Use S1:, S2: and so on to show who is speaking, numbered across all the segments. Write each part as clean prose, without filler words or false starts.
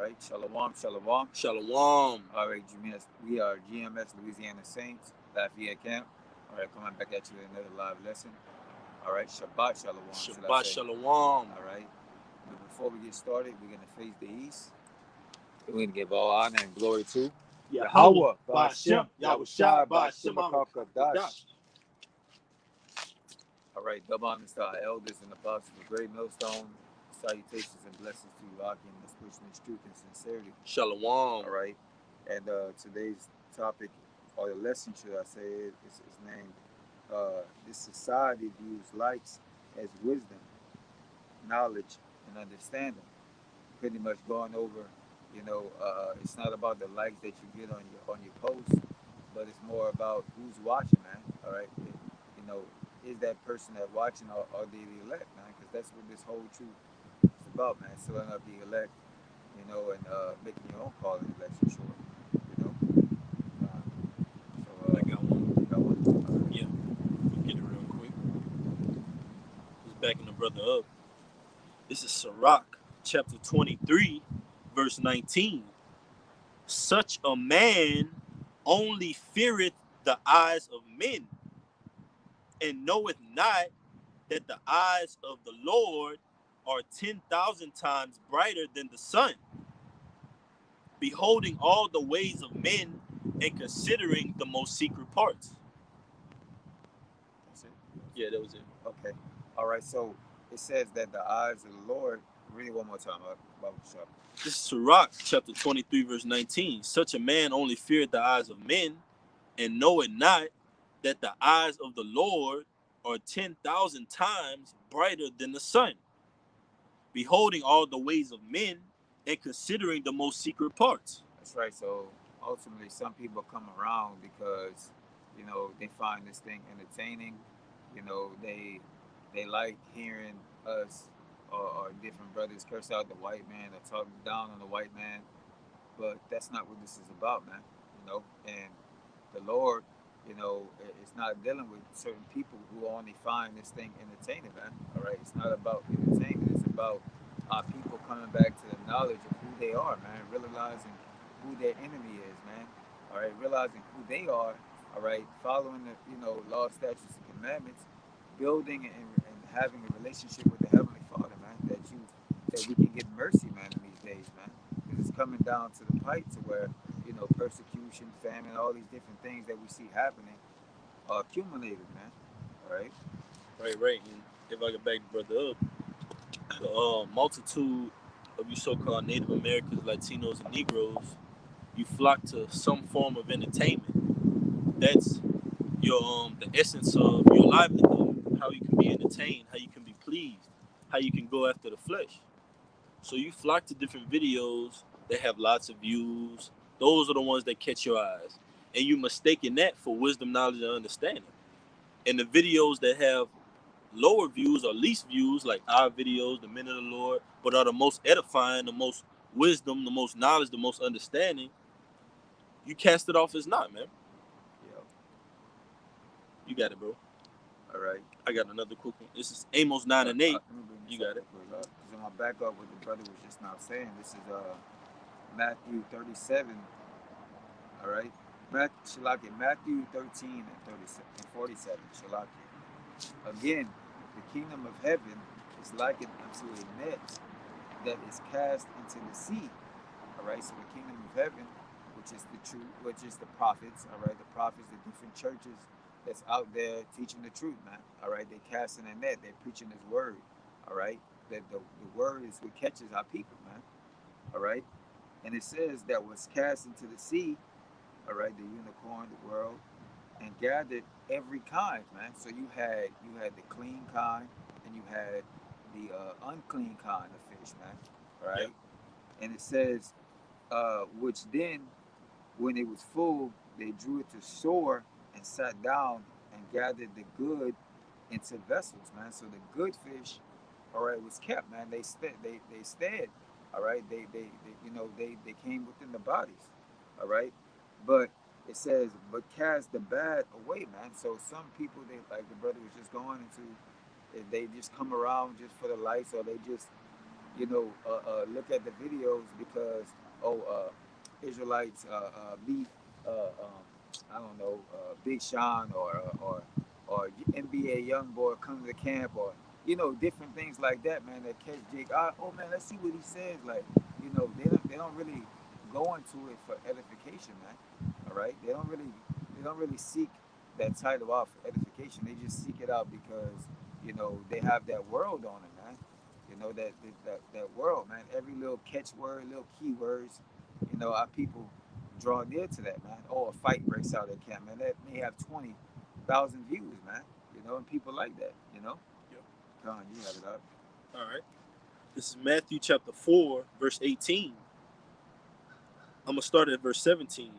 S1: right. Shalom, shalom.
S2: Shalom.
S1: All right, GMS. We are GMS Louisiana Saints, Lafayette Camp. All right, coming back at you with another live lesson. All right, Shabbat Shalom, should I
S2: Shabbat
S1: say.
S2: Shalom.
S1: All right. But before we get started, we're going to face the east. We're going to give all honor and glory to
S2: Yahweh,
S1: Ba'ashem,
S2: Yahushua,
S1: Ba'ashem,
S2: Ba'ashem.
S1: All right, double honors to our elders and apostles of the Great Millstone. Salutations and blessings to you, Aki, and this pushing this truth and sincerity.
S2: Shalom.
S1: All right, and today's topic, or the lesson, should I say, is named "This society views likes as wisdom, knowledge, and understanding." Pretty much going over, it's not about the likes that you get on your posts, but it's more about who's watching, man. All right, is that person that watching, or the elect, man? Because that's what this whole truth is about, man. Filling up the elect, and making your own call in election, sure, you know.
S2: I got one.
S1: You got one? All right.
S2: Yeah. We'll get it real quick. Just backing the brother up. This is Sirach, chapter 23, verse 19. Such a man only feareth the eyes of men, and knoweth not that the eyes of the Lord are 10,000 times brighter than the sun, beholding all the ways of men and considering the most secret parts.
S1: That's it.
S2: Yeah, that was it.
S1: Okay. All right. So it says that the eyes of the Lord. Read it one more time, Bible Shop.
S2: This is Sirach, chapter 23, verse 19. Such a man only feareth the eyes of men, and knoweth not that the eyes of the Lord are 10,000 times brighter than the sun, beholding all the ways of men and considering the most secret parts.
S1: That's right. So ultimately, some people come around because they find this thing entertaining. They like hearing us or different brothers curse out the white man or talk down on the white man, but that's not what this is about, man. And the Lord, it's not dealing with certain people who only find this thing entertaining, man. All right, it's not about entertainment. It's about people coming back to the knowledge of who they are, man. Realizing who their enemy is, man. All right, realizing who they are. All right, following the law, statutes, and commandments, building and having a relationship with the Heavenly Father, man. That we can get mercy, man, in these days, man. Because it's coming down to the pipe to where persecution, famine, all these different things that we see happening are accumulated, man. All right.
S2: Right. And if I could back the brother up, the multitude of you so-called Native Americans, Latinos, and Negroes, you flock to some form of entertainment. That's your the essence of your livelihood. How you can be entertained, how you can be pleased, how you can go after the flesh. So you flock to different videos that have lots of views. Those are the ones that catch your eyes, and you mistaken that for wisdom, knowledge, and understanding. And the videos that have lower views or least views, like our videos, the men of the Lord, but are the most edifying, the most wisdom, the most knowledge, the most understanding, you cast it off as not, man.
S1: Yeah.
S2: You got it, bro.
S1: All right.
S2: I got another quick one. This is Amos 9 and 8. You got it.
S1: Because I'm gonna back up what the brother was just now saying. This is Matthew 37. All right. Matthew 13 and 47. Again, the kingdom of heaven is likened unto a net that is cast into the sea. All right. So the kingdom of heaven, which is the truth, which is the prophets. All right. The prophets, the different churches that's out there teaching the truth, man. All right. They casting a net. They're preaching His word. All right. That the word is what catches our people, man. All right. And it says that was cast into the sea. All right. The unicorn, the world, and gathered every kind, man. So you had the clean kind, and you had the unclean kind of fish, man. All right.
S2: Yep.
S1: And it says, which then, when it was full, they drew it to shore and sat down and gathered the good into vessels, man. So the good fish, all right, was kept, man. They stayed, all right. They came within the bodies, all right. But it says, but cast the bad away, man. So some people, they like the brother was just going into, they just come around just for the lights, or they just look at the videos because Israelites beat I don't know Big Sean or NBA young boy come to camp or different things like that, man. That catch Jake. Oh man, let's see what he says. Like they don't really go into it for edification, man. All right, they don't really seek that title out for edification. They just seek it out because they have that world on it, man. That world, man. Every little catchword, little keywords. Our people draw near to that, man. Oh, a fight breaks out at camp, man. That may have 20,000 views, man. And people like that.
S2: Yep.
S1: Come on, you have it up.
S2: All right. This is Matthew chapter 4, verse 18. I'm going to start at verse 17.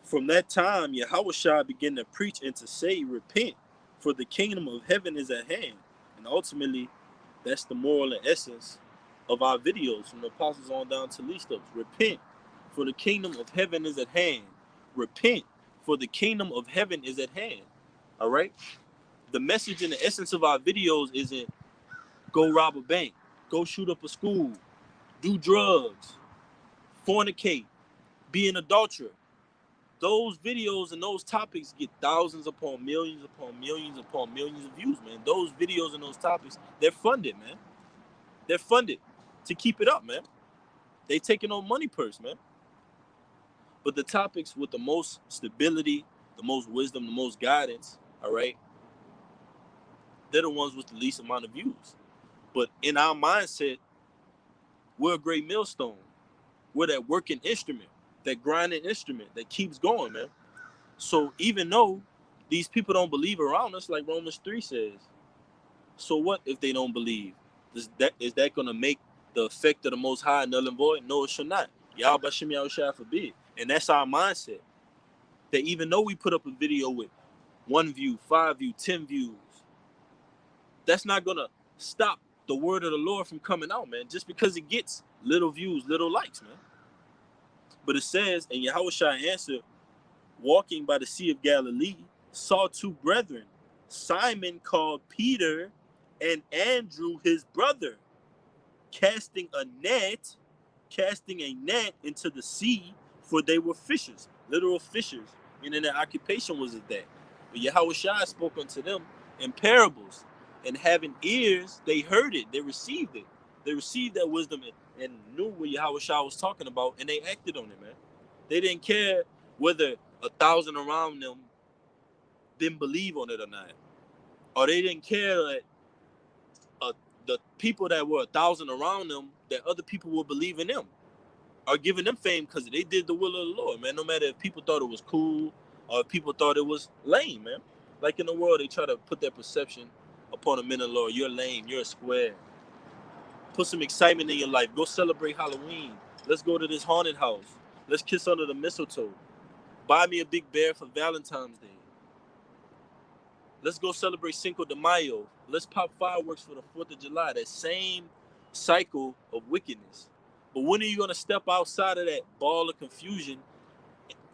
S2: From that time, Yahushua began to preach and to say, repent, for the kingdom of heaven is at hand. And ultimately, that's the moral and essence of our videos, from the apostles on down to least ups. Repent, for the kingdom of heaven is at hand. Repent, for the kingdom of heaven is at hand. All right? The message and the essence of our videos isn't go rob a bank, go shoot up a school, do drugs, fornicate, be an adulterer. Those videos and those topics get thousands upon millions of views, man. Those videos and those topics, they're funded, man. They're funded to keep it up, man. They taking on money purse, man. But the topics with the most stability, the most wisdom, the most guidance, all right, they're the ones with the least amount of views. But in our mindset, we're a great millstone. We're that working instrument, that grinding instrument that keeps going, man. So even though these people don't believe around us, like Romans 3 says, so what if they don't believe? Is that going to make the effect of the Most High null and void? No, it should not. Yahweh Shem Yahushua forbid. And that's our mindset. That even though we put up a video with 1 view, 5 views, 10 views, that's not going to stop the word of the Lord from coming out, man, just because it gets little views, little likes, man. But it says, and Yahushua answered, walking by the Sea of Galilee, saw 2 brethren, Simon called Peter and Andrew his brother, casting a net into the sea, for they were fishers, literal fishers, meaning their occupation was that. But Yahushua spoke unto them in parables, and having ears, they heard it, they received it. They received that wisdom and knew what Yahushua was talking about, and they acted on it, man. They didn't care whether 1,000 around them didn't believe on it or not, or they didn't care that the people that were 1,000 around them, that other people will believe in them, are giving them fame because they did the will of the Lord, man. No matter if people thought it was cool or if people thought it was lame, man. Like in the world, they try to put that perception upon a man of the Lord. You're lame, you're a square. Put some excitement in your life. Go celebrate Halloween. Let's go to this haunted house. Let's kiss under the mistletoe. Buy me a big bear for Valentine's Day. Let's go celebrate Cinco de Mayo. Let's pop fireworks for the 4th of July. That same cycle of wickedness. But when are you going to step outside of that ball of confusion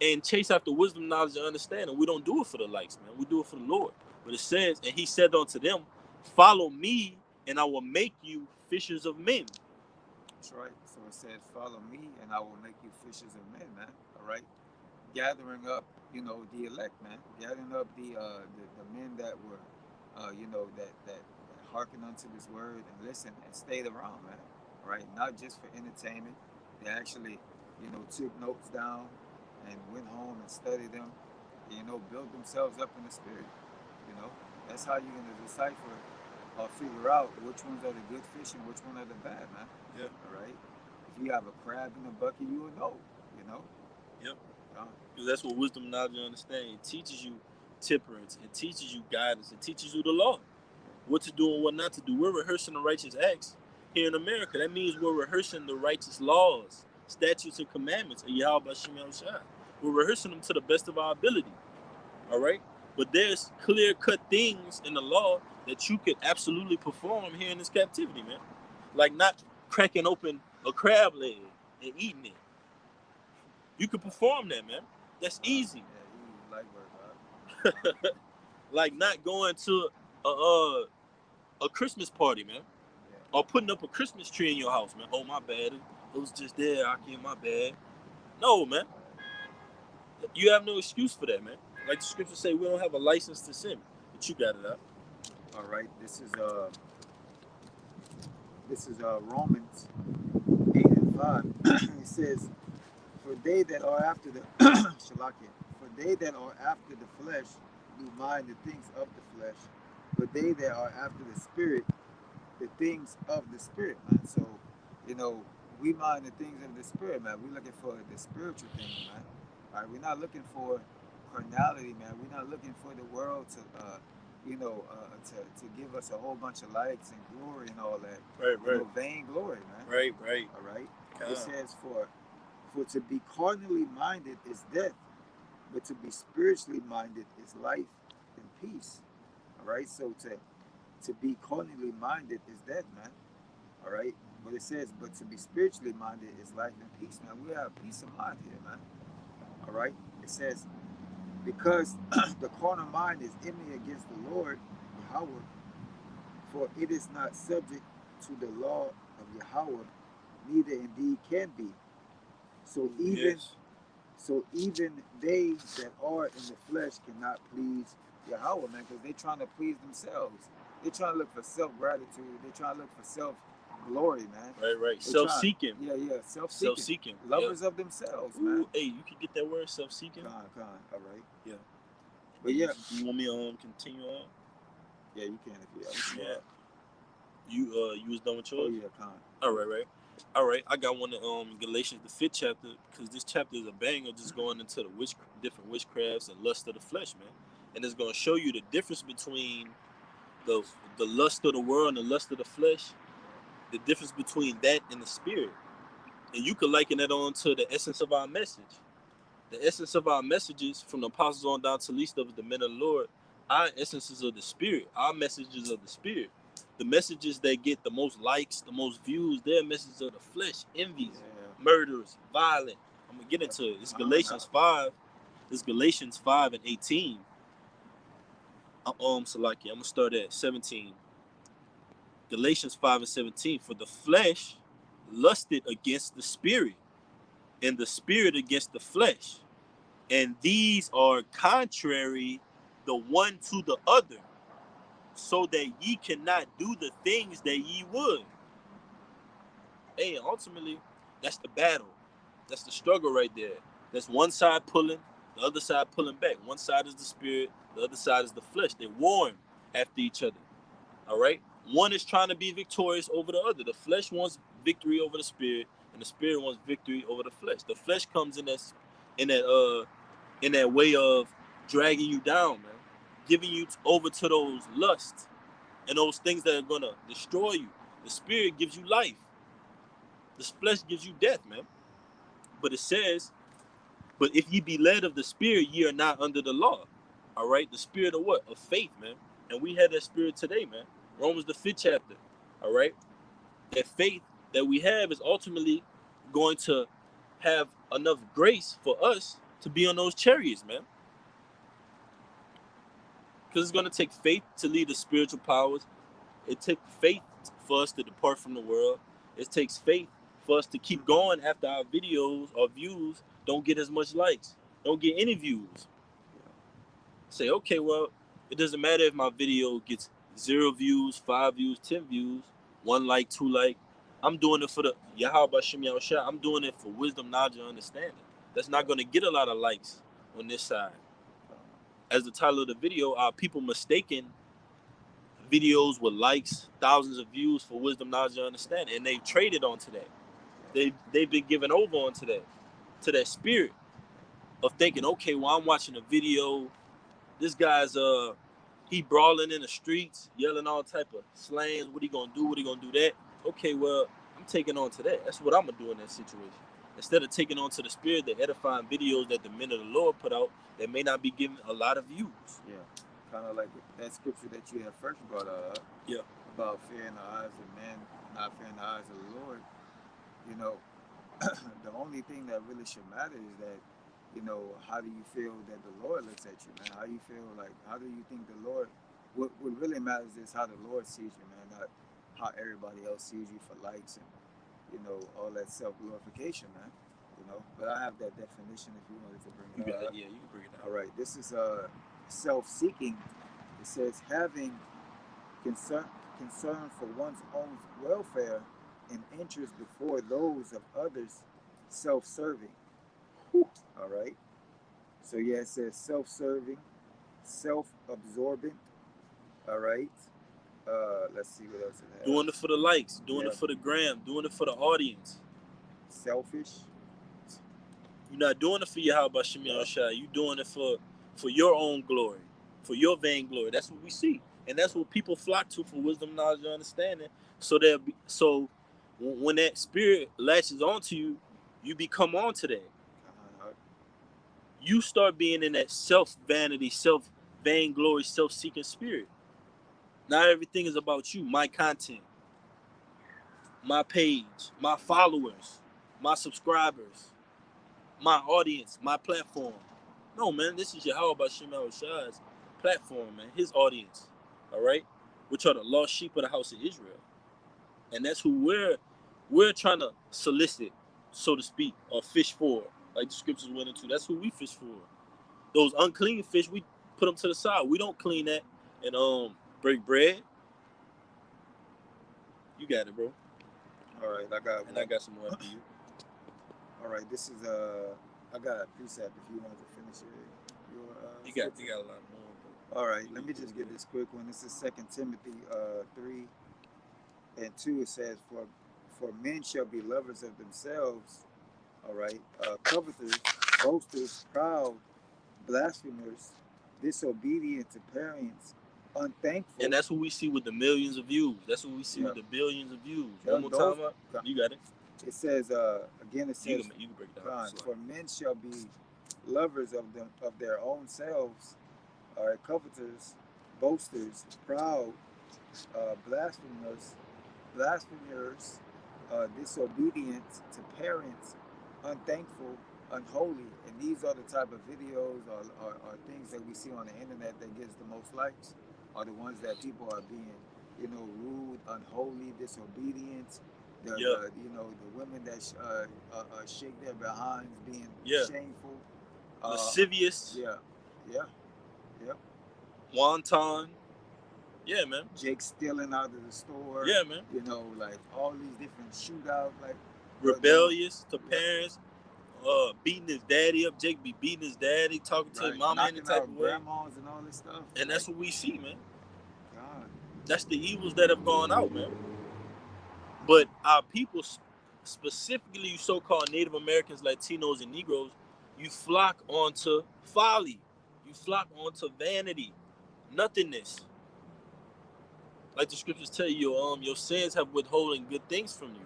S2: and chase after wisdom, knowledge, and understanding? We don't do it for the likes, man. We do it for the Lord. But it says, and he said unto them, follow me, and I will make you fishers of men.
S1: That's right. So it says, follow me, and I will make you fishers of men, man. All right. Gathering up, the elect, man. Gathering up the men that were, that hearken unto this word and listen and stayed around, man. Right? Not just for entertainment. They actually, took notes down and went home and studied them. And, build themselves up in the spirit. You know, that's how you're gonna decipher or figure out which ones are the good fish and which one are the bad, man.
S2: Yep.
S1: All right. If you have a crab in a bucket, you will know.
S2: Yep. Because that's what wisdom, knowledge, and understanding. It teaches you temperance. It teaches you guidance. It teaches you the law. What to do and what not to do. We're rehearsing the righteous acts here in America. That means we're rehearsing the righteous laws, statutes, and commandments of Yahweh Shem Yahushua. We're rehearsing them to the best of our ability. All right? But there's clear-cut things in the law that you could absolutely perform here in this captivity, man. Like not cracking open a crab leg and eating it. You can perform that, man. That's easy.
S1: Yeah, you like work,
S2: Like not going to a Christmas party, man.
S1: Yeah.
S2: Or putting up a Christmas tree in your house, man. Oh, my bad. It was just there. I can't, my bad. No, man. You have no excuse for that, man. Like the scriptures say, we don't have a license to sin. But you got it out.
S1: All right, this is Romans 8:5. It says, "For they that are after the Shalakia, for they that are after the flesh do mind the things of the flesh, but they that are after the spirit, the things of the spirit, man." So, you know, we mind the things of the spirit, man. We're looking for the spiritual things, man. All right, we're not looking for carnality, man. We're not looking for the world to, to give us a whole bunch of likes and glory and all that.
S2: Right,
S1: You
S2: right.
S1: know, vain glory, man.
S2: Right, right.
S1: All right.
S2: God.
S1: It says, for to be carnally minded is death, but to be spiritually minded is life and peace. All right. So to be carnally minded is death, man. All right. But it says, but to be spiritually minded is life and peace, man. We have peace of mind here, man. All right. It says, because the carnal mind is enemy against the Lord, Yahweh, for it is not subject to the law of Yahweh, neither indeed can be. So even
S2: Yes.
S1: So even they that are in the flesh cannot please Yahweh, man, because they're trying to please themselves. They're trying to look for self-gratitude. They're trying to look for self-glory, man.
S2: Right, right.
S1: They trying,
S2: Self-seeking.
S1: yeah, self-seeking.
S2: Self-seeking.
S1: Lovers of themselves,
S2: Ooh,
S1: man.
S2: hey, you can get that word, self-seeking?
S1: All right.
S2: Yeah.
S1: But yeah.
S2: You want me to continue on?
S1: Yeah, you can if you
S2: Yeah. You was done with yours?
S1: Oh, yeah, con.
S2: All right. I got one in Galatians, the 5th chapter, because this chapter is a banger, just going into the different witchcrafts and lust of the flesh, man. And it's going to show you the difference between the lust of the world and the lust of the flesh, the difference between that and the spirit. And you could liken that on to the essence of our message. The essence of our messages, from the apostles on down to least of the men of the Lord, our essences of the spirit, our messages of the spirit. The messages that get the most likes, the most views, they're messages of the flesh, envies, murders, violent. I'm gonna get into it. It's Galatians 5. It's Galatians 5 and 18. Salaki, I'm gonna start at 17. Galatians 5 and 17. For the flesh lusted against the spirit, and the spirit against the flesh. And these are contrary the one to the other, so that ye cannot do the things that ye would. Hey, ultimately, that's the battle. That's the struggle right there. That's one side pulling, the other side pulling back. One side is the spirit, the other side is the flesh. They're warring after each other. All right? One is trying to be victorious over the other. The flesh wants victory over the spirit, and the spirit wants victory over the flesh. The flesh comes in that way of dragging you down, man, giving you over to those lusts and those things that are gonna destroy you. The spirit gives you life. The flesh gives you death, man. But it says, but if ye be led of the spirit, ye are not under the law. All right, the spirit of what? Of faith, man. And we had that spirit today, man. Romans the 5th chapter. All right, that faith that we have is ultimately going to have enough grace for us to be on those chariots, man. Because it's going to take faith to lead the spiritual powers. It takes faith for us to depart from the world. It takes faith for us to keep going after our videos or views don't get as much likes, don't get any views. Say, okay, well, it doesn't matter if my video gets 0 views, 5 views, 10 views, 1 like, 2 like. I'm doing it for the Yahweh Shem Yahushua. I'm doing it for wisdom, knowledge, and understanding. That's not going to get a lot of likes on this side. As the title of the video, are people mistaken videos with likes, thousands of views for wisdom, knowledge, and understanding, and they've traded onto that. They've been given over onto that, to that spirit of thinking, okay, well, I'm watching a video. This guy's he brawling in the streets, yelling all type of slangs. What he gonna do? What he gonna do that? Okay, well, I'm taking on to that. That's what I'm gonna do in that situation. Instead of taking on to the spirit, the edifying videos that the men of the Lord put out that may not be giving a lot of views.
S1: Yeah, kind of like that scripture that you had first brought up.
S2: Yeah.
S1: About fearing the eyes of men, not fearing the eyes of the Lord. You know, the only thing that really should matter is that, you know, how do you feel that the Lord looks at you, man? How you feel, like, how do you think the Lord, what really matters is how the Lord sees you, man, not how everybody else sees you for likes and all that self glorification, man. But I have that definition if you wanted to bring
S2: You
S1: it
S2: got
S1: up.
S2: it. Yeah, you can bring it
S1: All
S2: out.
S1: right, this is self-seeking. It says having concern concern for one's own welfare and interest before those of others, self-serving. All right. So yeah, it says self-serving, self-absorbent. All right. Let's see what else it
S2: Doing it
S1: has.
S2: for the likes, doing
S1: Yeah,
S2: it for the gram, doing it for the audience.
S1: selfish.
S2: You're not doing it for your how about Shimei
S1: Yeah.
S2: Shai. You doing it for your own glory, for your vain glory. That's what we see, and that's what people flock to for wisdom, knowledge, and understanding. So when that spirit latches onto you, you become onto that.
S1: Uh,
S2: You start being in that self vanity, self vainglory, self seeking spirit. Not everything is about you. My content, my page, my followers, my subscribers, my audience, my platform. No, man, this is Yahweh Bashim Shai's platform, man. His audience, all right, which are the lost sheep of the house of Israel, and that's who we're trying to solicit, so to speak, or fish for, like the scriptures went into. That's who we fish for. Those unclean fish, we put them to the side. We don't clean that and break bread. You got it, bro.
S1: all right, I got
S2: And
S1: one.
S2: I got some more after you.
S1: All right, this is I got a precept if you want to finish your
S2: You got a lot more.
S1: All right, let me just get this quick one. This is Second Timothy 3:2. It says, For men shall be lovers of themselves, all right, covetous, boasters, proud, blasphemers, disobedient to parents,
S2: And
S1: unthankful.
S2: that's what we see with the millions of views. That's what we see
S1: Yeah,
S2: with the billions of views. One more
S1: those.
S2: time up. You got it.
S1: It says again. It
S2: You
S1: says,
S2: can break it down.
S1: God, for men shall be lovers of their own selves, all right, covetous, boasters, proud, blasphemers, disobedient to parents, unthankful, unholy. And these are the type of videos or things that we see on the internet that gets the most likes, are the ones that people are being, rude, unholy, disobedient.
S2: Yeah.
S1: The women that shake their behinds, being
S2: Yeah.
S1: shameful.
S2: Lascivious.
S1: Yeah, yeah, yeah.
S2: Wanton. Yeah, man.
S1: Jake stealing out of the store.
S2: Yeah, man.
S1: Like all these different shootouts, like
S2: Rebellious to
S1: yeah,
S2: parents. Beating his daddy up. Jake be beating his daddy, talking to his
S1: right,
S2: mama any
S1: knocking
S2: type
S1: out
S2: of way.
S1: grandmas and all this stuff.
S2: And that's what we see, man.
S1: God,
S2: That's the evils that have gone out, man. But our people, specifically you so-called Native Americans, Latinos, and Negroes, you flock onto folly. You flock onto vanity, nothingness. Like the scriptures tell you, your sins have withholding good things from you.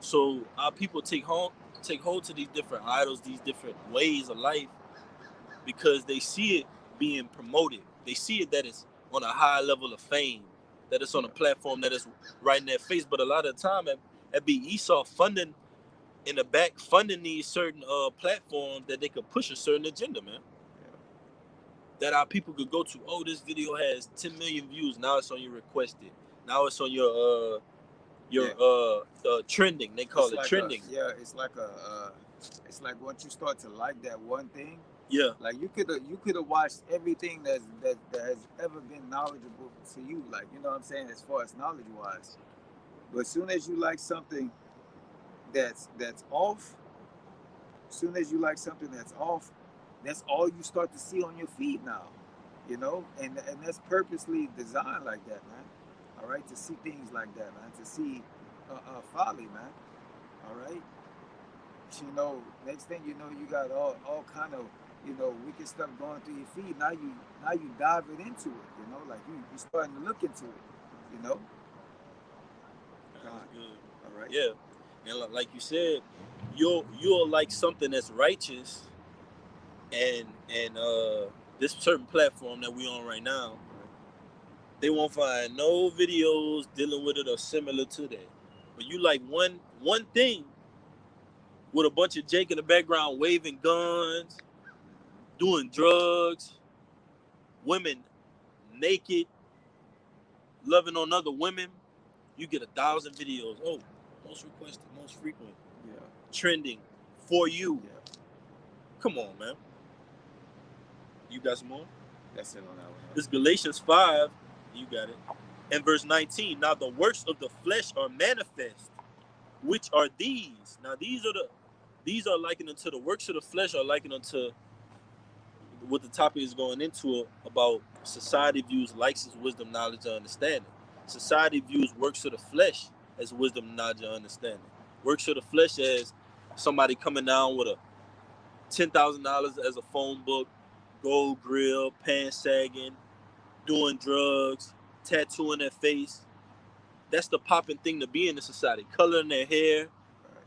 S2: So our people take hold to these different idols, these different ways of life, because they see it being promoted. They see it that it's on a high level of fame, that it's on a platform that is right in their face. But a lot of the time, it be Esau funding in the back, funding these certain platforms that they could push a certain agenda, man. That our people could go to. Oh, this video has 10 million views. Now it's on your requested. Now it's on your trending. They call it trending.
S1: It's like once you start to like that one thing.
S2: Yeah.
S1: Like you could have watched everything that has ever been knowledgeable to you. Like, you know what I'm saying, as far as knowledge wise. But as soon as you like something that's off, as soon as you like something that's off, that's all you start to see on your feed now. And that's purposely designed like that, man. All right, to see things like that, man. To see folly, man. All right. Next thing you know, you got all kind of wicked stuff going through your feed. Now you dive it into it. Like you starting to look into it. You know.
S2: That's good.
S1: All right.
S2: Yeah, and like you said, you'll like something that's righteous, and this certain platform that we on right now, they won't find no videos dealing with it or similar to that. But you like one thing with a bunch of Jake in the background waving guns, doing drugs, women naked, loving on other women, you get 1,000 videos. Oh, most requested, most frequent,
S1: Yeah.
S2: trending for you.
S1: Yeah.
S2: Come on, man. You got some more?
S1: That's it on that one.
S2: This Galatians 5, you got it. And verse 19. Now the works of the flesh are manifest, which are these. Now these are likened unto the works of the flesh are likened unto what the topic is going into about society views likes as wisdom, knowledge, and understanding. Society views works of the flesh as wisdom, knowledge, and understanding. Works of the flesh as somebody coming down with a $10,000 as a phone book, gold grill, pants sagging, doing drugs, tattooing their face. That's the popping thing to be in the society. Coloring their hair.
S1: Right.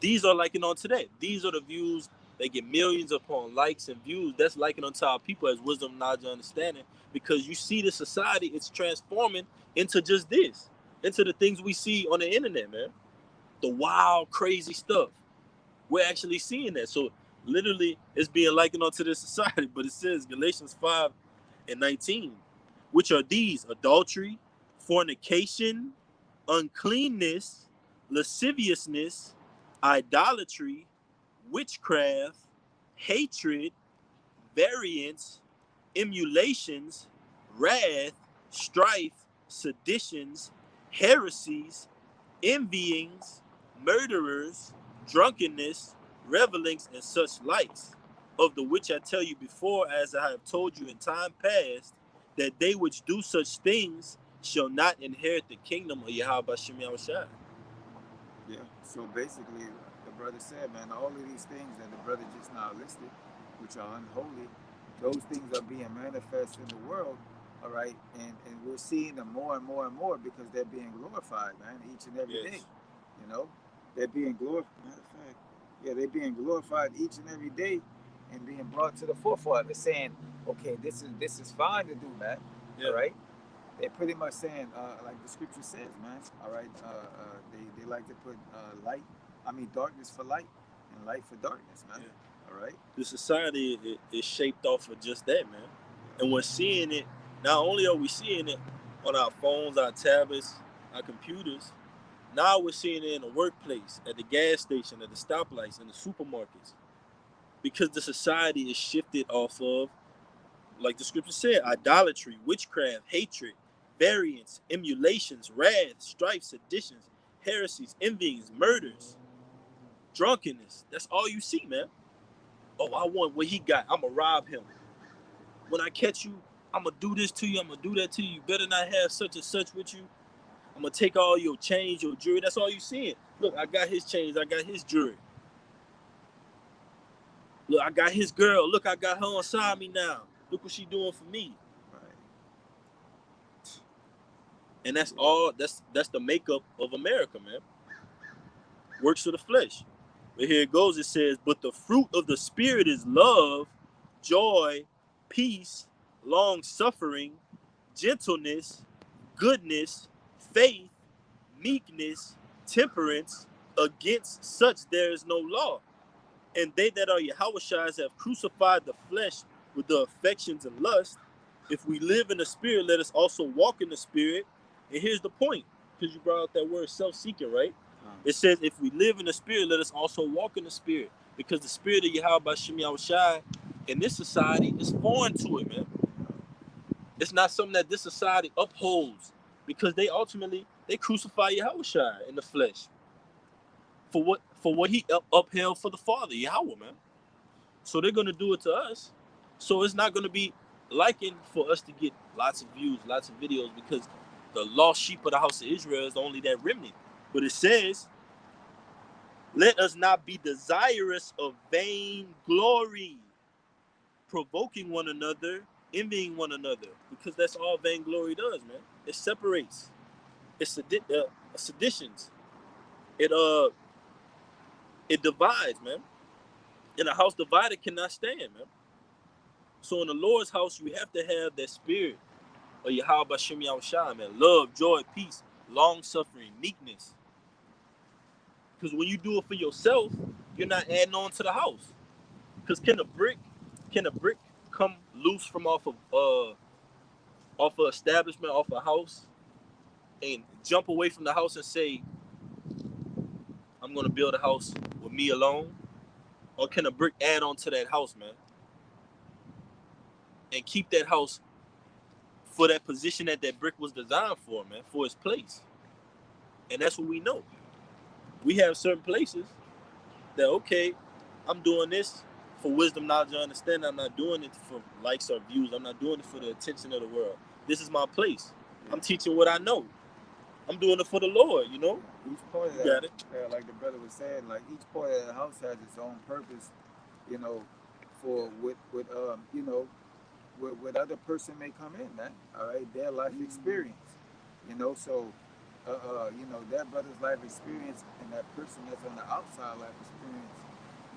S2: These are likened on today. These are the views that get millions upon likes and views. That's likened unto our people as wisdom, knowledge, and understanding. Because you see the society, it's transforming into just this. Into the things we see on the internet, man. The wild, crazy stuff. We're actually seeing that. So literally, it's being likened onto this society. But it says Galatians 5 and 19, which are these: adultery, fornication, uncleanness, lasciviousness, idolatry, witchcraft, hatred, variance, emulations, wrath, strife, seditions, heresies, envyings, murderers, drunkenness, revelings, and such likes, of the which I tell you before, as I have told you in time past, that they which do such things shall not inherit the kingdom of Yahweh Bashem Yahushua.
S1: Yeah. So basically, the brother said, man, all of these things that the brother just now listed, which are unholy, those things are being manifest in the world, all right, and we're seeing them more and more and more because they're being glorified, man, each and every day. You know, they're being glorified. Matter of fact, yeah, they're being glorified each and every day, and being brought to the forefront. They're saying, okay, this is fine to do, man.
S2: Yeah.
S1: All right. They're pretty much saying, like the scripture says, man. All right. They like to put darkness for light and light for darkness, man. Yeah. All right.
S2: The society is shaped off of just that, man. And we're seeing it. Not only are we seeing it on our phones, our tablets, our computers, now we're seeing it in the workplace, at the gas station, at the stoplights, in the supermarkets. Because the society is shifted off of, like the scripture said, idolatry, witchcraft, hatred, variance, emulations, wrath, strife, seditions, heresies, envyings, murders, drunkenness. That's all you see, man. Oh, I want what he got. I'm going to rob him. When I catch you, I'm going to do this to you. I'm going to do that to you. You better not have such and such with you. I'm going to take all your chains, your jewelry. That's all you seeing. Look, I got his chains. I got his jewelry. Look, I got his girl. Look, I got her on side me now. Look what she doing for me.
S1: Right.
S2: And that's all. That's the makeup of America, man. Works of the flesh. But here it goes. It says, but the fruit of the Spirit is love, joy, peace, long-suffering, gentleness, goodness, faith, meekness, temperance. Against such there is no law. And they that are Yahweh's have crucified the flesh with the affections and lust. If we live in the Spirit, let us also walk in the Spirit. And here's the point, because you brought out that word self-seeking, right? It says, if we live in the Spirit, let us also walk in the Spirit. Because the Spirit of Yahweh Bashem Yahushua in this society is foreign to it, man. It's not something that this society upholds. Because they crucify Yahushua in the flesh. For what he upheld for the Father, Yahweh, man. So they're going to do it to us. So it's not going to be likened for us to get lots of views, lots of videos, because the lost sheep of the house of Israel is only that remnant. But it says, let us not be desirous of vain glory, provoking one another, envying one another, because that's all vainglory does, man. It separates. It's seditions. It divides, man. And a house divided cannot stand, man. So in the Lord's house, you have to have that spirit of Yahweh Bashem Yahushua, man. Love, joy, peace, long-suffering, meekness. Because when you do it for yourself, you're not adding on to the house. Because can a brick come loose from off of establishment, off a house, and jump away from the house and say, I'm gonna build a house with me alone? Or can a brick add on to that house, man? And keep that house for that position that that brick was designed for, man, for its place. And that's what we know. We have certain places that, okay, I'm doing this for wisdom, knowledge, and understanding. I'm not doing it for likes or views. I'm not doing it for the attention of the world. This is my place. I'm teaching what I know. I'm doing it for the Lord, you know?
S1: Each part of
S2: You
S1: that,
S2: got it.
S1: like the brother was saying, like each part of the house has its own purpose, you know, for you know, what other person may come in, man. All right, their life experience, you know. So, you know, that brother's life experience and that person that's on the outside life experience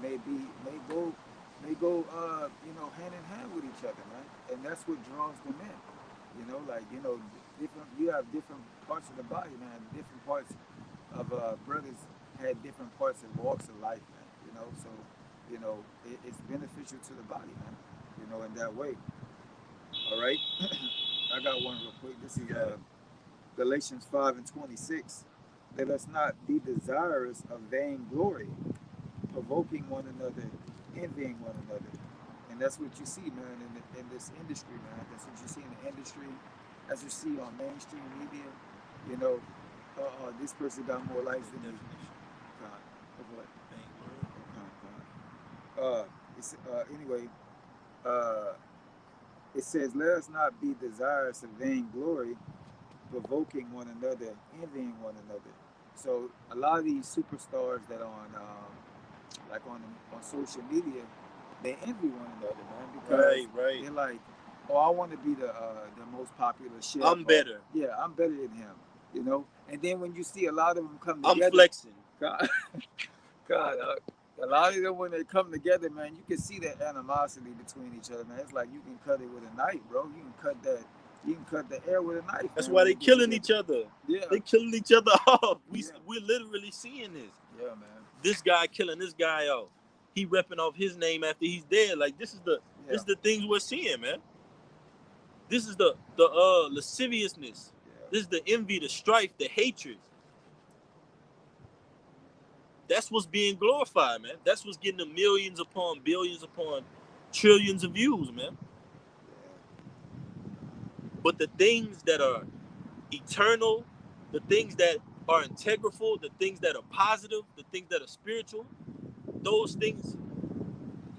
S1: may go, you know, hand in hand with each other, man. And that's what draws them in. You know, like you know, different. You have different parts of the body, man. Different parts of brothers had different parts and walks of life, man. You know, so you know, it's beneficial to the body, man. You know, in that way. All right. I got one real quick. This is Galatians 5:26. Let us not be desirous of vain glory, provoking one another, envying one another. And that's what you see, man, in this industry, man. That's what you see in the industry. As you see on mainstream media, you know, this person got more likes than you. God, of what? Anyway, uh, it says, let us not be desirous of vain glory, provoking one another, envying one another. So a lot of these superstars that are on, like on social media, they envy one another, man, because
S2: Right.
S1: they're like, oh, I want to be the most popular chef.
S2: I'm better.
S1: Yeah, I'm better than him, you know. And then when you see a lot of them come
S2: I'm
S1: together,
S2: flexing.
S1: God, God, a lot of them when they come together, man, you can see that animosity between each other, man. It's like you can cut it with a knife, bro. You can cut that. You can cut the air with a knife.
S2: That's
S1: man,
S2: why
S1: when
S2: they
S1: you get
S2: killing
S1: together.
S2: each other.
S1: Yeah,
S2: They killing each other off.
S1: Yeah.
S2: We're literally seeing this.
S1: yeah, man.
S2: This guy killing this guy off. He repping off his name after he's dead. Like this is
S1: Yeah,
S2: the things we're seeing, man. This is the lasciviousness.
S1: yeah,
S2: This is the envy, the strife, the hatred. That's what's being glorified, man. That's what's getting the millions upon billions upon trillions of views, man.
S1: yeah.
S2: But the things that are eternal, the things that are integral, the things that are positive, the things that are spiritual, those things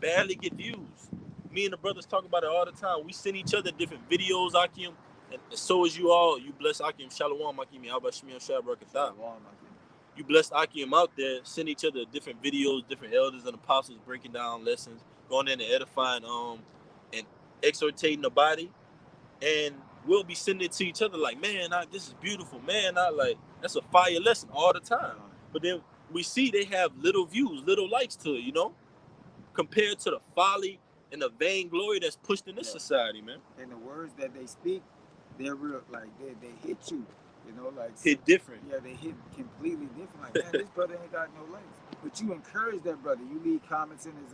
S2: barely get views. Me and the brothers talk about it all the time. We send each other different videos, Akim, and so is you all. You bless Akim, Shalom, Akim, Yahba Shemiam Shabrakatah. You bless Akim out there, send each other different videos, different elders and apostles breaking down lessons, going in and edifying and exhortating the body. And we'll be sending it to each other like, man, this is beautiful, man. Like that's a fire lesson all the time. But then we see they have little views, little likes to it, you know, compared to the folly and the vainglory that's pushed in this society, man.
S1: And the words that they speak, they're real, like they hit you, you know, like
S2: hit different.
S1: Yeah, they hit completely different. Like, man, this brother ain't got no legs. But you encourage that brother. You leave comments in his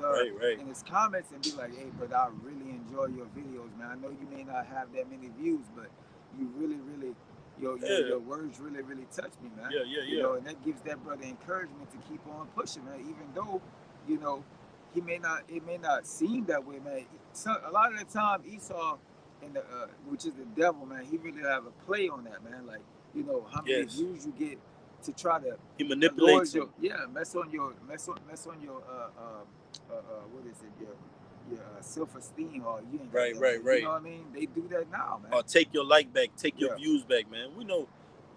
S1: in his comments and be like, hey, brother, I really enjoy your videos, man. I know you may not have that many views, but you really, your words really touch me, man.
S2: Yeah.
S1: You know, and that gives that brother encouragement to keep on pushing, man. Even though, you know, it may not seem that way, man. So, a lot of the time, Esau, and which is the devil, man, he really have a play on that, man. Like, you know, how many views you get to try to
S2: he manipulates you.
S1: Mess on your what is it, your self-esteem, or you ain't got
S2: right.
S1: You know what I mean? They do that now, man.
S2: Or take your like back, take your views back, man. We know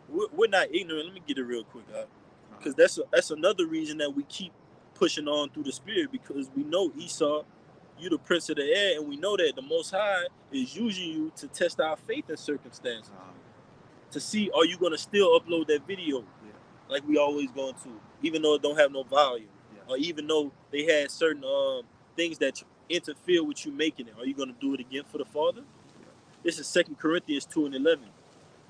S2: we're not ignorant. Let me get it real quick, because that's another reason that we keep pushing on through the spirit, because we know Esau, you the prince of the air, and we know that the Most High is using you to test our faith in circumstances, to see, are you gonna still upload that video like we always going to, even though it don't have no volume, or even though they had certain things that interfere with you making it. Are you gonna do it again for the Father? This is 2 Corinthians 2:11.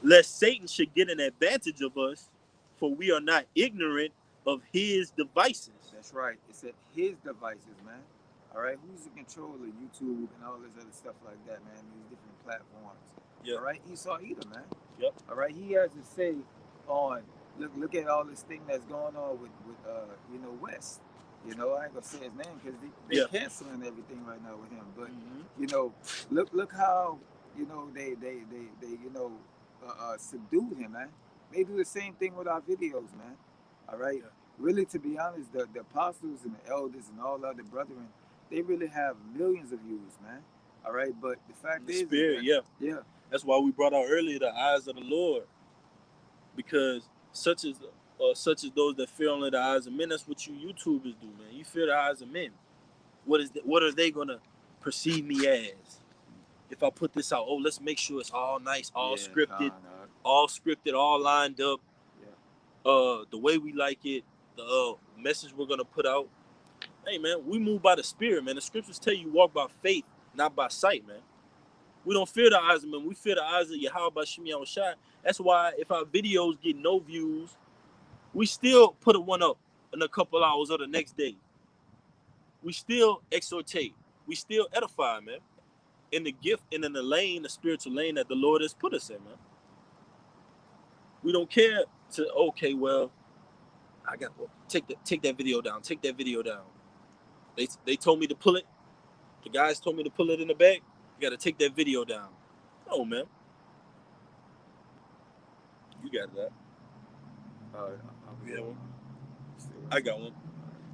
S2: Lest Satan should get an advantage of us, for we are not ignorant of his devices.
S1: That's right. It said his devices, man. All right, who's in control of YouTube and all this other stuff like that, man? These different platforms. All right, Esau Edom, man.
S2: Yep.
S1: All right, he has to say on look at all this thing that's going on with you know West. You know, I ain't gonna say his name because they
S2: Yeah.
S1: canceling everything right now with him. But
S2: Hmm.
S1: you know, look how you know they you know subdued him, man. They do the same thing with our videos, man. All right,
S2: Yeah.
S1: really, to be honest, the apostles and the elders and all other brethren, they really have millions of views, man. All right, but the
S2: In
S1: fact
S2: the
S1: is
S2: spirit,
S1: that
S2: yeah.
S1: yeah,
S2: That's why we brought out earlier the eyes of the Lord, because such as those that fear only the eyes of men. That's what you YouTubers do, man. You fear the eyes of men. What are they gonna perceive me as if I put this out? Oh, let's make sure it's all nice,
S1: yeah,
S2: all scripted, all lined up.
S1: yeah.
S2: The way we like it, the message we're gonna put out. Hey, man, we move by the spirit, man. The scriptures tell you walk by faith, not by sight, man. We don't fear the eyes of men. We fear the eyes of Yahweh Shemi Shai. That's why if our videos get no views, we still put one up in a couple hours or the next day. We still exhortate. We still edify, man. In the gift and in the lane, the spiritual lane that the Lord has put us in, man. We don't care to okay, well, I got take that video down. Take that video down. They told me to pull it. The guys told me to pull it in the back. You got to take that video down. Oh man, you got that. You got one. I got one.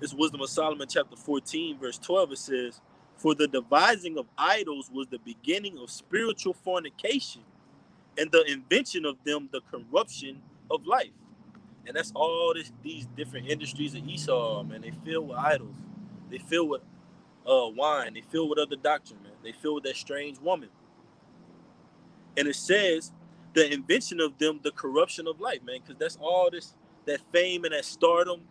S2: It's Wisdom of Solomon, chapter 14, verse 12. It says, "For the devising of idols was the beginning of spiritual fornication, and the invention of them the corruption of life." And that's all these different industries of Esau, man. They fill with idols. They fill with wine. They fill with other doctrine, man. They fill with that strange woman. And it says the invention of them, the corruption of life, man, because that's all this that fame and that stardom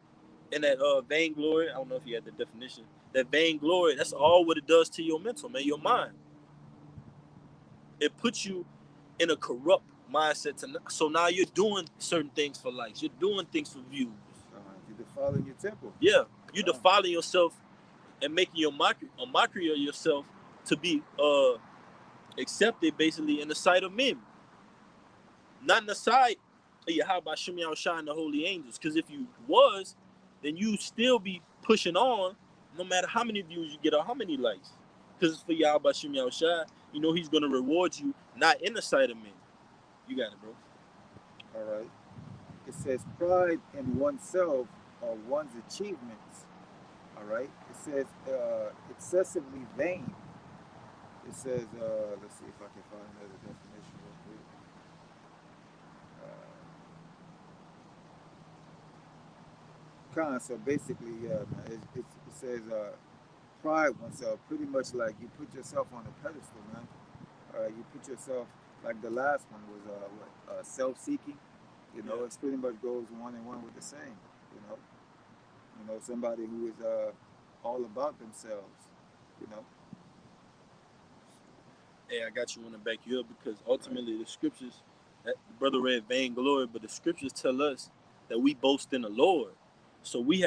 S2: and that vainglory. I don't know if you had the definition. That vainglory, that's all what it does to your mental, man, your mind. It puts you in a corrupt mindset. So now you're doing certain things for likes. You're doing things for views.
S1: You're defiling your temple.
S2: Yeah, you're defiling yourself and making a mockery of yourself to be accepted basically in the sight of men. Not in the sight of Yahweh Shemi Shai and the holy angels. Because if you was, then you still be pushing on no matter how many views you get or how many likes. Because it's for Yahweh Shemi Shai. You know he's going to reward you not in the sight of men. You got it, bro.
S1: All right. It says pride in oneself or one's achievements. All right. It says excessively vain. It says, let's see if I can find another definition real quick. So basically, yeah, man, it says pride oneself, pretty much like you put yourself on a pedestal, man. You put yourself, like the last one was self-seeking. You know,
S2: Yeah.
S1: it's pretty much goes one and one with the same. You know, somebody who is all about themselves. You know,
S2: Hey, I got you want to back you up because
S1: right?
S2: ultimately the scriptures, that brother read vainglory, but the scriptures tell us that we boast in the Lord. So we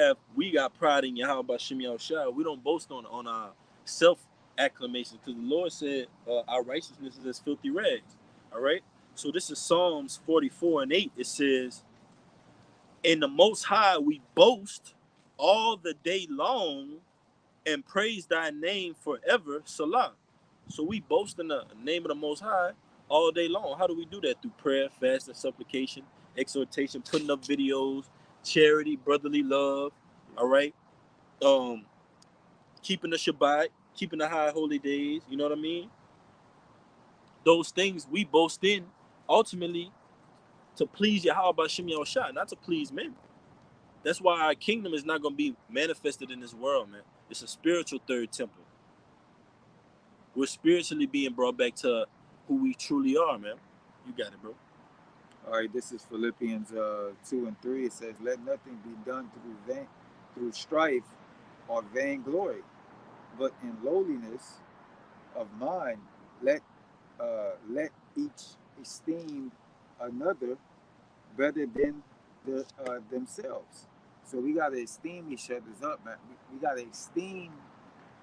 S2: got pride in Yahweh Shemi Shai. We don't boast on our self acclamations because the Lord said our righteousness is as filthy rags. All right. So this is Psalms 44:8. It says, "In the Most High we boast all the day long and praise thy name forever, Salah." So we boast in the name of the Most High all day long. How do we do that? Through prayer, fast, and supplication, exhortation, putting up videos, charity, brotherly love. All right, um, keeping the Shabbat, keeping the high holy days. You know what I mean? Those things we boast in, ultimately, to please Yahweh Shemi Shai, not to please men. That's why our kingdom is not going to be manifested in this world, man. It's a spiritual third temple. We're spiritually being brought back to who we truly are, man. You got it, bro.
S1: All right. This is Philippians 2:3. It says, "Let nothing be done through strife or vainglory, but in lowliness of mind, let each esteem another better than themselves." So we gotta esteem each other's up, man. We gotta esteem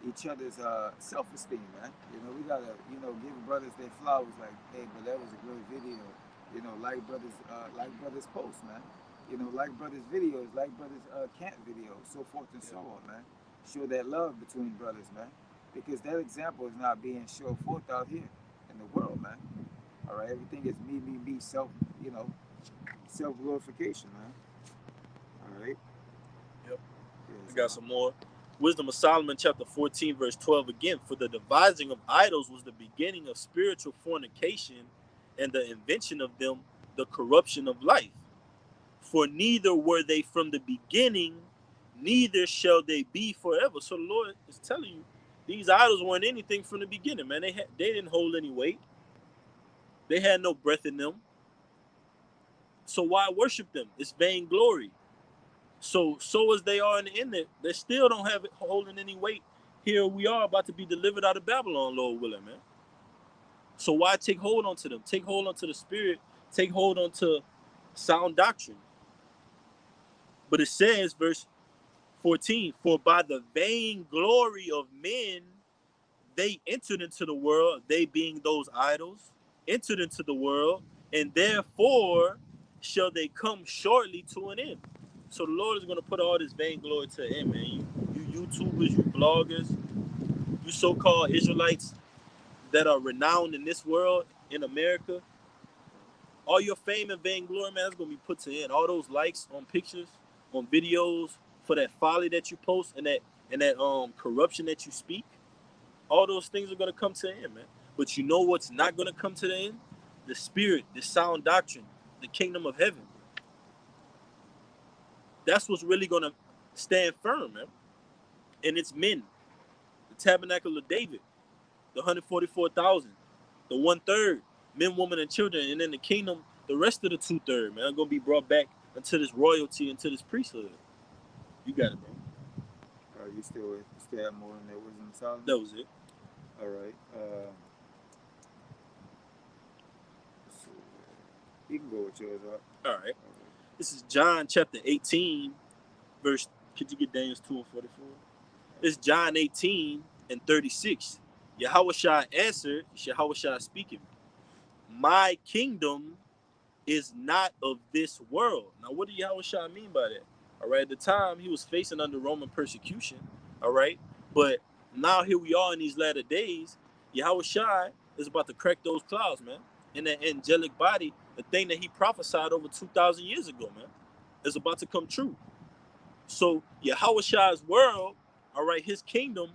S1: each other's self-esteem, man. You know, we gotta give brothers their flowers. Like, hey, but that was a great video. You know, like brothers posts, man. You know, like brothers videos, like brothers camp videos, so forth and so on, man. Show that love between brothers, man, because that example is not being shown forth out here in the world, man. All right, everything is me, self, you know, self glorification, man. All right,
S2: Yep.
S1: yeah,
S2: I
S1: so
S2: got some more. Wisdom of Solomon, chapter 14, verse 12 again. For the devising of idols was the beginning of spiritual fornication, and the invention of them, the corruption of life. For neither were they from the beginning, neither shall they be forever. So the Lord is telling you, these idols weren't anything from the beginning, man. They didn't hold any weight. They had no breath in them. So why worship them? It's vainglory. So as they are in the end, they still don't have it holding any weight. Here we are about to be delivered out of Babylon, Lord willing, man. So why take hold onto them? Take hold onto the spirit. Take hold onto sound doctrine. But it says, verse 14, for by the vain glory of men, they entered into the world, they being those idols, entered into the world, and therefore shall they come shortly to an end. So the Lord is going to put all this vain glory to an end, man. You YouTubers, you bloggers, you so-called Israelites that are renowned in this world, in America, all your fame and vainglory, man, is going to be put to end. All those likes on pictures, on videos, for that folly that you post and that corruption that you speak, all those things are going to come to an end, man. But you know what's not going to come to the end? The spirit, the sound doctrine, the kingdom of heaven. That's what's really going to stand firm, man. And it's men, the tabernacle of David, the 144,000, the 1/3, men, women, and children. And then the kingdom, the rest of the 2/3, man, are going to be brought back into this royalty, into this priesthood. You got it, bro.
S1: you still have more in that wisdom of Solomon.
S2: That was it.
S1: All right, so you can go with yours, right?
S2: All right. This is John chapter 18, verse, could you get Daniel 2 and 44? It's John 18 and 36. Yahushua answered, Yahushua speaking, my kingdom is not of this world. Now, what did Yahushua mean by that? All right, at the time, he was facing under Roman persecution. All right, but now here we are in these latter days. Yahushua is about to crack those clouds, man. In that angelic body, the thing that he prophesied over 2,000 years ago, man, is about to come true. So, Yahushua's world, all right, his kingdom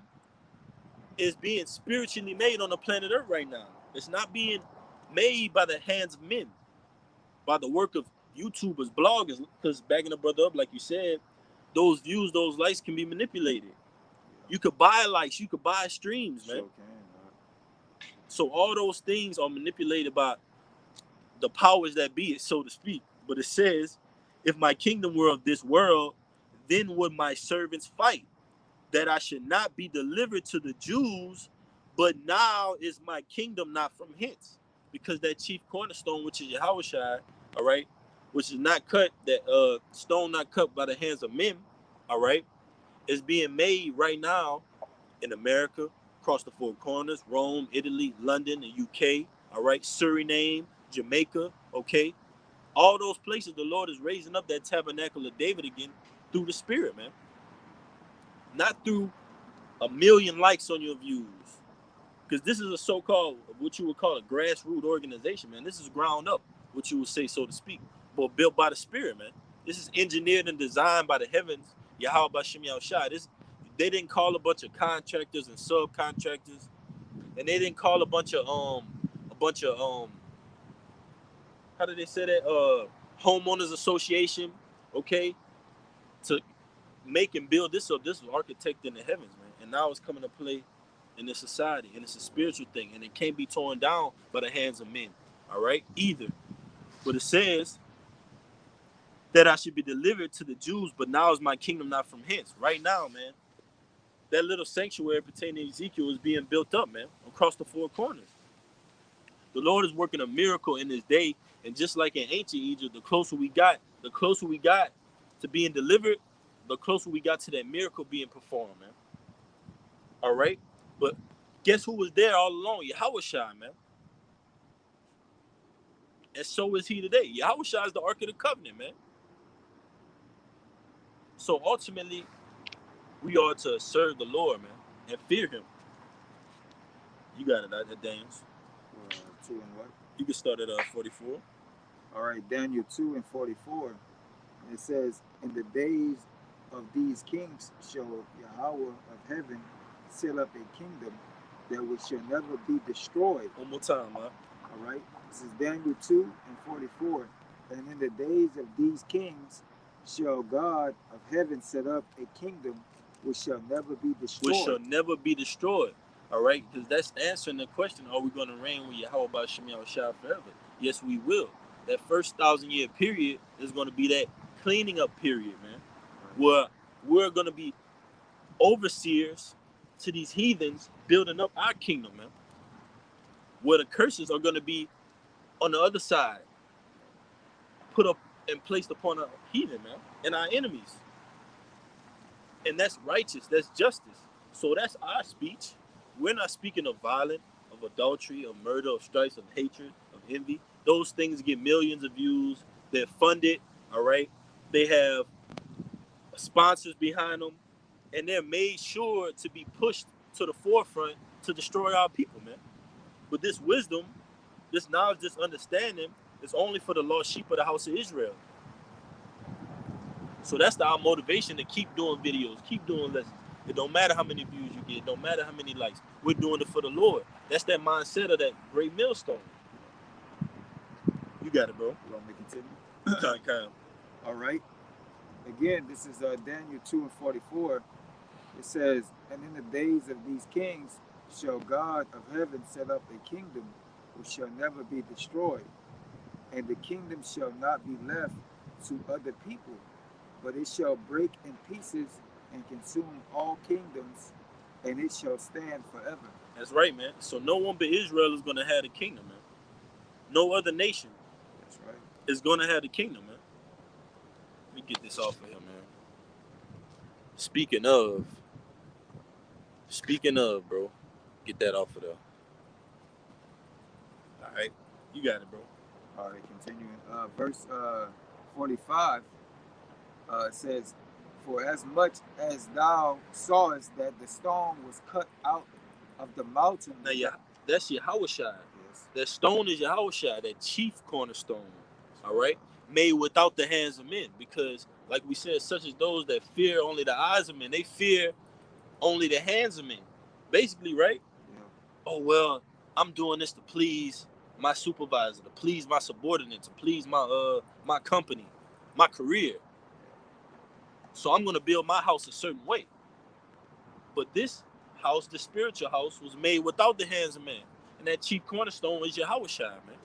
S2: is being spiritually made on the planet Earth right now. It's not being made by the hands of men, by the work of YouTubers, bloggers. Because backing the brother up, like you said, those views, those likes can be manipulated. You could buy likes, you could buy streams, man.
S1: Sure can.
S2: So all those things are manipulated by the powers that be, so to speak. But it says, if my kingdom were of this world, then would my servants fight, that I should not be delivered to the Jews, but now is my kingdom not from hence. Because that chief cornerstone, which is Yahushua, all right, which is not cut, that stone not cut by the hands of men, all right, is being made right now in America, across the four corners, Rome, Italy, London, the UK, all right, Suriname, Jamaica, okay. All those places, the Lord is raising up that tabernacle of David again through the Spirit, man. Not through a million likes on your views. Because this is a so-called, what you would call a grassroots organization, man. This is ground up, what you would say, so to speak, but built by the Spirit, man. This is engineered and designed by the heavens, Yahweh Bashem Yahushua. They didn't call a bunch of contractors and subcontractors, and they didn't call a bunch of how did they say that? Homeowners association, okay, to make and build this up. This was architect in the heavens, man. And now it's coming to play in this society. And it's a spiritual thing. And it can't be torn down by the hands of men. All right? Either. But it says that I should be delivered to the Jews, but now is my kingdom not from hence. Right now, man, that little sanctuary pertaining to Ezekiel is being built up, man, across the four corners. The Lord is working a miracle in this day. And just like in ancient Egypt, the closer we got to being delivered, the closer we got to that miracle being performed, man. All right? But guess who was there all along? Yahushua, man. and so is he today. Yahushua is the Ark of the Covenant, man. So ultimately, we are to serve the Lord, man, and fear him. You got it, Daniels.
S1: 2 and what?
S2: You can start at 44.
S1: All right, Daniel 2 and 44. It says, in the days of these kings shall Yahweh of heaven set up a kingdom that which shall never be destroyed.
S2: One more time, man.
S1: All right, this is Daniel 2 and 44. And in the days of these kings shall God of heaven set up a kingdom which shall never be destroyed.
S2: Which shall never be destroyed. All right, because that's answering the question: are we going to reign with Yahweh by Shem Yahushua forever? Yes, we will. That first 1,000-year period is going to be that cleaning up period, man, where we're going to be overseers to these heathens building up our kingdom, man. Where the curses are going to be on the other side, put up and placed upon our heathen, man, and our enemies. And that's righteous, that's justice. So that's our speech. We're not speaking of violence, of adultery, of murder, of strife, of hatred, of envy. Those things get millions of views. They're funded, all right? They have sponsors behind them, and they're made sure to be pushed to the forefront to destroy our people, man. But this wisdom, this knowledge, this understanding is only for the lost sheep of the house of Israel. So that's our motivation to keep doing videos, keep doing lessons. It don't matter how many views you get, it don't matter how many likes. We're doing it for the Lord. That's that mindset of that great millstone. You got it, bro.
S1: You want me to continue? All right. Again, this is Daniel 2 and 44. It says, and in the days of these kings shall God of heaven set up a kingdom which shall never be destroyed, and the kingdom shall not be left to other people, but it shall break in pieces and consume all kingdoms, and it shall stand forever.
S2: That's right, man. So no one but Israel is going to have the kingdom, man. No other nation
S1: That's right.
S2: is going to have the kingdom, man. Let me get this off of here, man. Speaking of, bro, get that off of there. All right, you got it, bro.
S1: All right, continuing. Verse 45, it says, for as much as thou sawest that the stone was cut out of the mountain.
S2: Now, yeah, that's Yahushua. Yes. That stone is Yahushua, that chief cornerstone. All right, made without the hands of men, because, like we said, such as those that fear only the eyes of men, they fear only the hands of men. Basically, right?
S1: Yeah.
S2: Oh well, I'm doing this to please my supervisor, to please my subordinate, to please my company, my career. So I'm gonna build my house a certain way. But this house, the spiritual house, was made without the hands of man. And that chief cornerstone is Yahushua, man.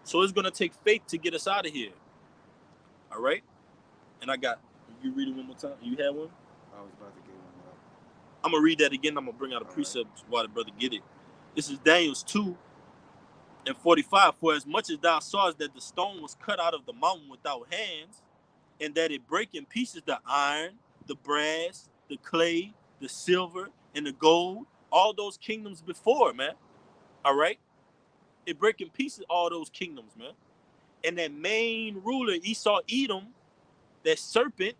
S2: So it's gonna take faith to get us out of here. All right? And I got, you read it one more time? You had one?
S1: I was about to get one up.
S2: I'm gonna read that again. I'm gonna bring out a precept while the brother get it. This is Daniel 2 and 45. For as much as thou sawest that the stone was cut out of the mountain without hands, and that it break in pieces the iron, the brass, the clay, the silver, and the gold, all those kingdoms before, man. All right? It break in pieces all those kingdoms, man. And that main ruler, Esau Edom, that serpent,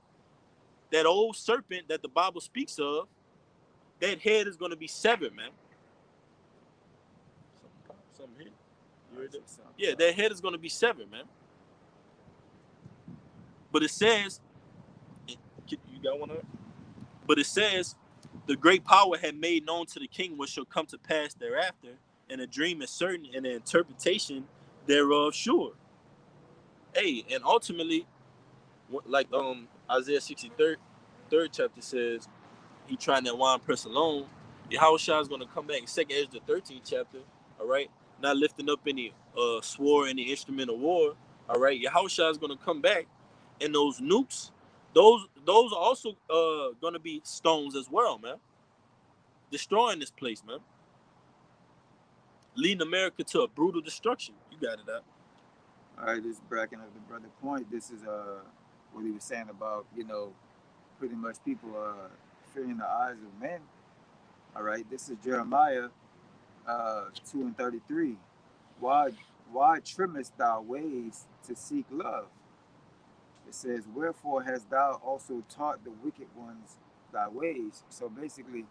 S2: that old serpent that the Bible speaks of, that head is going to be severed, man. Something here. You heard that? Yeah, that head is going to be severed, man. But it says, you got one of it? But it says, the great power had made known to the king what shall come to pass thereafter, and a dream is certain, and the interpretation thereof sure. Hey, and ultimately, like Isaiah 63rd chapter says, he trying that wine press alone. Yahushua is going to come back in 2nd Ezra 13th chapter, all right? Not lifting up any sword, any instrument of war, all right? Yahushua is going to come back, and those nukes, those are also going to be stones as well, man. Destroying this place, man. Leading America to a brutal destruction. You got it out.
S1: All right, this is backing up the brother point. This is what he was saying about, pretty much people fearing the eyes of men. All right, this is Jeremiah 2 and 33. Why why trimmest thou ways to seek love? It says, wherefore hast thou also taught the wicked ones thy ways? So basically,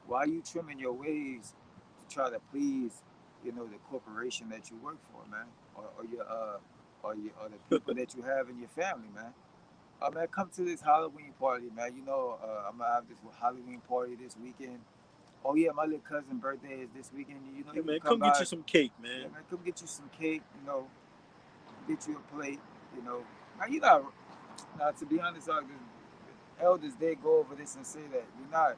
S1: why are you trimming your ways to try to please, the corporation that you work for, man, or the people that you have in your family, man? Man, come to this Halloween party, man. I'm gonna have this Halloween party this weekend. Oh yeah, my little cousin' birthday is this weekend.
S2: Yeah,
S1: You can
S2: man,
S1: come
S2: come get
S1: by.
S2: you some cake,
S1: Yeah,
S2: man.
S1: man, come get you some cake. Get you a plate. You know, now you not. Now to be honest, the elders they go over this and say that you're not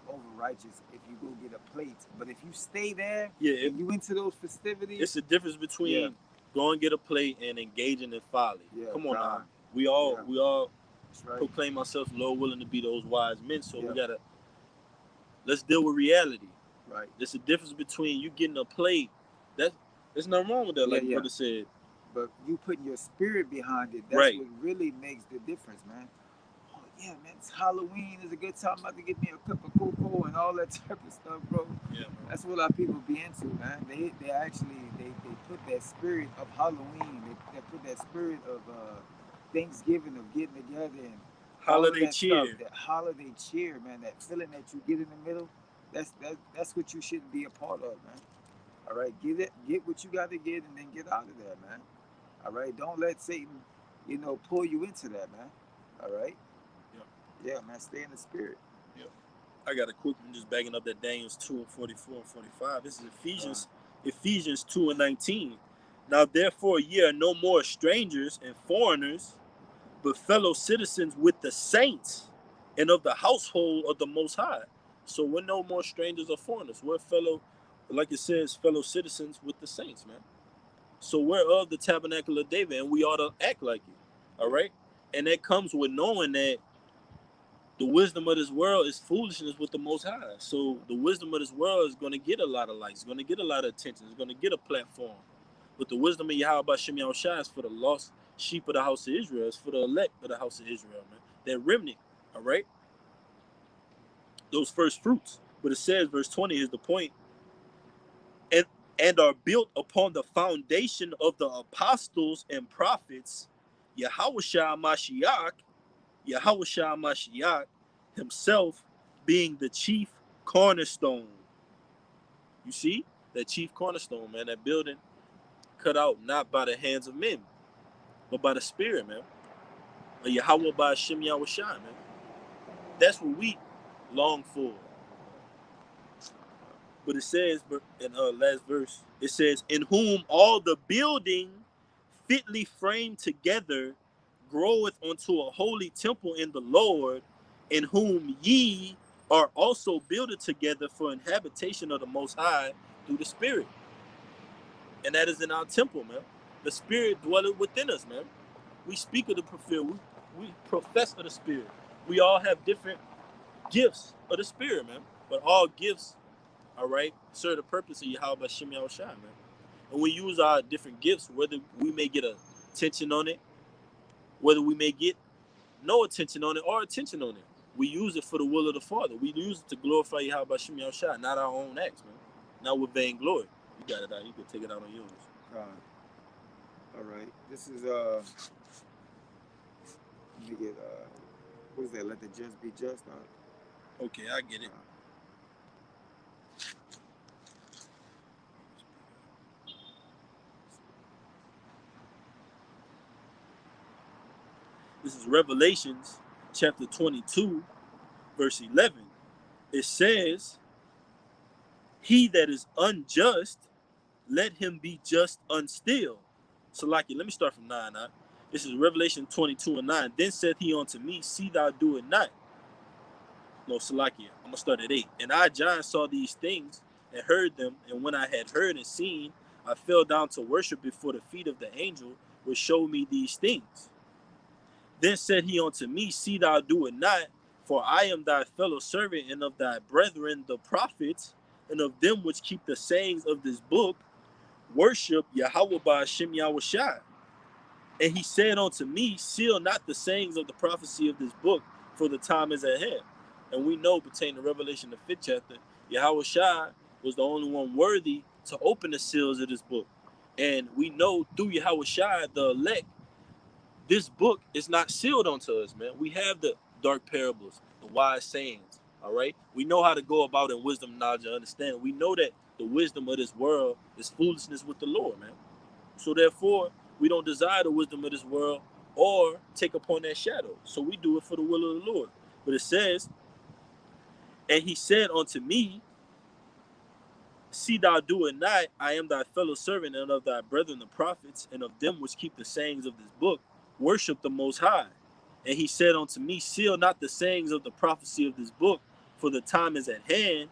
S1: over righteous if you go get a plate, but if you stay there
S2: Yeah,
S1: and you into those festivities,
S2: it's the difference
S1: yeah,
S2: between going get a plate and engaging in folly.
S1: yeah,
S2: Come on now.
S1: God,
S2: We all
S1: yeah,
S2: we all
S1: that's right,
S2: proclaim ourselves Lord willing to be those wise men. So
S1: yeah,
S2: we gotta let's deal with reality.
S1: right,
S2: There's a difference between you getting a plate. That there's nothing wrong with that,
S1: yeah,
S2: like
S1: yeah.
S2: brother said.
S1: But you putting your spirit behind it, that's
S2: Right.
S1: what really makes the difference, man. Oh yeah, man, it's Halloween is a good time. I'm about to get me a cup of cocoa and all that type of stuff, bro.
S2: Yeah, man.
S1: That's what our people be into, man. They actually they put that spirit of Halloween, they put that spirit of Thanksgiving, of getting together and all of
S2: Holiday
S1: that stuff.
S2: cheer.
S1: That holiday cheer, man. That feeling that you get in the middle. That's what you shouldn't be a part of, man. All right, get what you got to get, and then get out of there, man. All right, don't let Satan, pull you into that, man. All right,
S2: Yeah.
S1: yeah, man, stay in the spirit.
S2: Yeah. I got a quick one just backing up that Daniel's 2:44 and 45. This is
S1: Uh,
S2: Ephesians 2:19. Now therefore ye are no more strangers and foreigners, but fellow citizens with the saints and of the household of the Most High. So we're no more strangers or foreigners. We're fellow, like it says, fellow citizens with the saints, man. So we're of the tabernacle of David, and we ought to act like it. All right? And that comes with knowing that the wisdom of this world is foolishness with the Most High. So the wisdom of this world is going to get a lot of likes, going to get a lot of attention, it's going to get a platform. But the wisdom of Yahweh Shem Yahushua is for the lost sheep of the house of Israel. It's for the elect of the house of Israel, man. That remnant, all right? Those first fruits. But it says, verse 20 is the point, and and are built upon the foundation of the apostles and prophets, Yahushua Mashiach himself being the chief cornerstone. You see? That chief cornerstone, man, that building cut out not by the hands of men, but by the Spirit, man. Or Yahweh by Hashem Yahushua, man. That's what we long for. But it says in last verse, it says, in whom all the building fitly framed together groweth unto a holy temple in the Lord, in whom ye are also builded together for an habitation of the Most High through the Spirit. And that is in our temple, man. The Spirit dwelleth within us, man. We speak of the prophet. We profess of the Spirit. We all have different gifts of the Spirit, man. But all gifts, all right, serve the purpose of Yahweh Shem Yahushua, man. And we use our different gifts, whether we may get attention on it, whether we may get no attention on it or attention on it. We use it for the will of the Father. We use it to glorify Yahweh Shem Yahushua, not our own acts, man. Not with vainglory. You got it out. You can take it out on yours.
S1: all right, this is let me get what is that? Let the just be just.
S2: Okay, I get it. This is Revelations chapter 22, verse 11. It says, he that is unjust, let him be just unstill. Salaki, let me start from 9. This is Revelation 22:9. Then said he unto me, see thou do it not. No, Salakia, I'm going to start at 8. And I, John, saw these things and heard them. And when I had heard and seen, I fell down to worship before the feet of the angel which showed me these things. Then said he unto me, see thou do it not, for I am thy fellow servant and of thy brethren the prophets, and of them which keep the sayings of this book, worship Yahweh by Hashem Yahushua. And he said unto me, seal not the sayings of the prophecy of this book, for the time is at hand. And we know, pertaining to Revelation the 5th chapter, Yahushua was the only one worthy to open the seals of this book. And we know through Yahweh Shai, the elect, this book is not sealed unto us, man. We have the dark parables, the wise sayings, all right? We know how to go about in wisdom, knowledge, and understanding. We know that the wisdom of this world is foolishness with the Lord, man. So therefore, we don't desire the wisdom of this world or take upon that shadow. So we do it for the will of the Lord. But it says, and he said unto me, see thou do it not, I am thy fellow servant and of thy brethren the prophets, and of them which keep the sayings of this book, worship the Most High. And he said unto me, seal not the sayings of the prophecy of this book, for the time is at hand.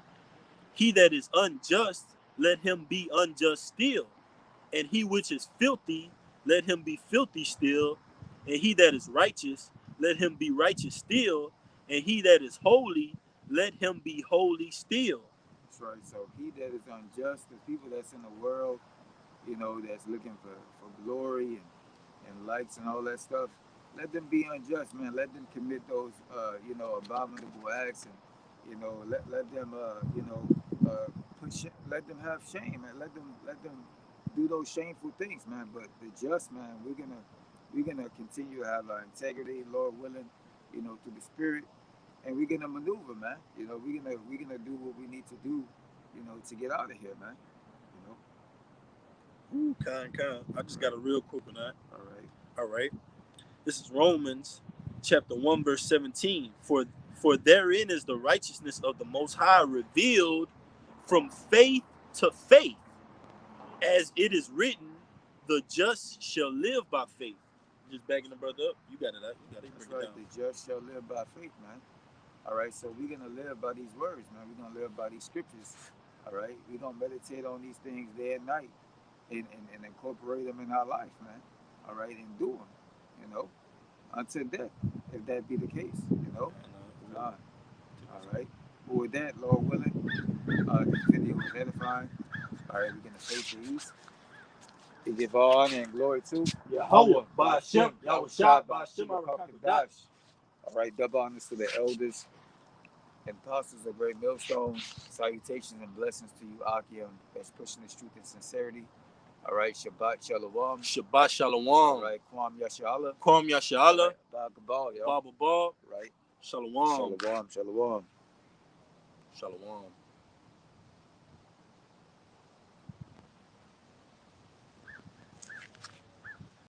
S2: He that is unjust, let him be unjust still. And he which is filthy, let him be filthy still. And he that is righteous, let him be righteous still. And he that is holy, let him be holy still.
S1: That's right. So he that is unjust, the people that's in the world, that's looking for glory and likes and all that stuff, let them be unjust, man. Let them commit those, abominable acts, and let them, let them have shame, man. Let them do those shameful things, man. But the just, man, we're gonna continue to have our integrity, Lord willing, through the Spirit, and we're gonna maneuver, man. We're gonna do what we need to do, to get out of here, man.
S2: Ooh, kind. I just got a real quick one, that.
S1: All
S2: right. This is Romans chapter 1, verse 17. For therein is the righteousness of the Most High revealed from faith to faith, as it is written, the just shall live by faith. Just backing the brother up. You got it.
S1: That's right. The just shall live by faith, man. All right. So we're gonna live by these words, man. We're gonna live by these scriptures. All right. We're gonna meditate on these things day and night, and incorporate them in our life, man. All right, and do them, until death, if that be the case, God. All right. But with that, Lord willing, this video was edifying. All right, we're gonna face the east. We give all honor and glory to
S2: Yahweh, Ba'ashem, Yahushua, Ba'ashem, Arakakadash.
S1: All right, double honors to the elders and apostles of Great Millstone. Salutations and blessings to you, Akia, that's pushing the truth and sincerity. All right, Shabbat Shalom.
S2: Shabbat Shalom.
S1: All right, Kwam Yashala.
S2: Kwam Yashala.
S1: Bagabal, yo.
S2: Baba Bal.
S1: Right.
S2: Shalom.
S1: Shalom. Shalom.
S2: Shalom.